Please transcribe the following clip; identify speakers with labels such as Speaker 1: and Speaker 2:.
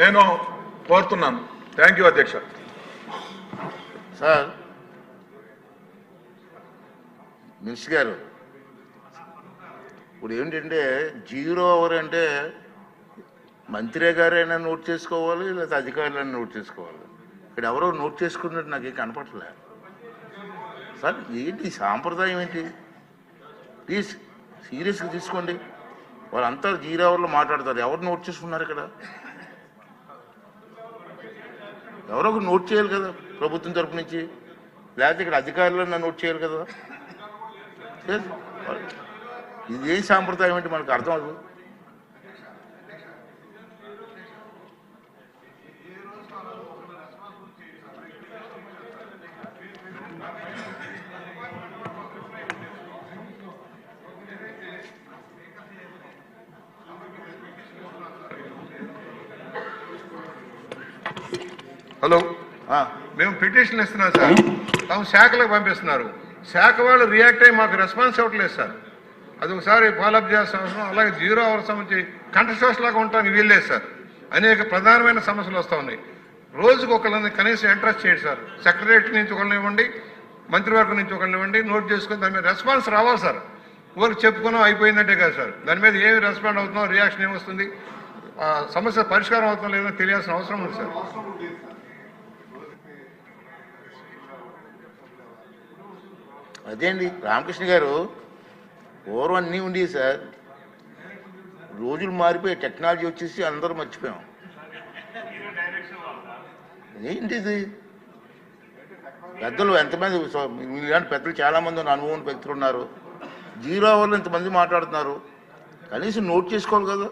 Speaker 1: నేను కోరుతున్నాను. Thank you అధ్యక్ష.
Speaker 2: సార్ మినిస్టర్ గారు, ఇప్పుడు ఏంటంటే 0 ఓవర్ అంటే మంత్రి గారైనా నోట్ చేసుకోవాలి, లేదా అధికారులైనా నోట్ చేసుకోవాలి. ఇక్కడ ఎవరో నోట్ చేసుకున్నట్టు నాకు కనపడలే సార్. ఏంటి సాంప్రదాయం ఏంటి? ప్లీజ్ సీరియస్గా తీసుకోండి. వాళ్ళంతా 0 ఓవర్లో మాట్లాడతారు. ఎవరు నోట్ చేసుకున్నారు ఇక్కడ? ఎవరో ఒక నోట్ చేయాలి కదా ప్రభుత్వం తరపు నుంచి, లేకపోతే ఇక్కడ అధికారులన్నా నోట్ చేయాలి కదా. ఇది ఏ సాంప్రదాయం అంటే మనకు అర్థం అవ్వదు.
Speaker 1: హలో, మేము పిటిషన్ ఇస్తున్నాం సార్. తాము శాఖలకు పంపిస్తున్నారు. శాఖ వాళ్ళు రియాక్ట్ అయ్యి మాకు రెస్పాన్స్ ఇవ్వట్లేదు సార్. అది ఒకసారి ఫాలోఅప్ చేస్తాం. అలాగే 0 అవర్స్ సంబంధించి కంటెస్ట్ లాగా ఉండటానికి వీల్లేదు సార్. అనేక ప్రధానమైన సమస్యలు వస్తూ ఉన్నాయి. రోజుకు ఒకళ్ళని కనీసం ఇంట్రెస్ట్ చేయండి సార్. సెక్రటరీ నుంచి ఒకళ్ళని ఇవ్వండి, మంత్రివర్గం నుంచి ఒకళ్ళని ఇవ్వండి, నోట్ చేసుకుని దాని మీద రెస్పాన్స్ రావాలి సార్. ఊరికి చెప్పుకున్నాం అయిపోయిందంటే కాదు సార్. దాని మీద ఏమి రెస్పాండ్ అవుతున్నాం, రియాక్షన్ ఏమొస్తుంది, సమస్య పరిష్కారం అవుతుందో లేదో తెలియాల్సిన అవసరం ఉంది సార్.
Speaker 2: అదే అండి రామకృష్ణ గారు, పూర్వం అన్నీ ఉండేవి సార్. రోజులు మారిపోయి టెక్నాలజీ వచ్చేసి అందరూ మర్చిపోయాం. ఏంటిది? పెద్దలు ఎంతమంది, ఇలాంటి పెద్దలు చాలామంది అనుభవం వ్యక్తులు ఉన్నారు. 0 అవర్లో ఇంతమంది మాట్లాడుతున్నారు. కనీసం నోట్ చేసుకోవాలి కదా.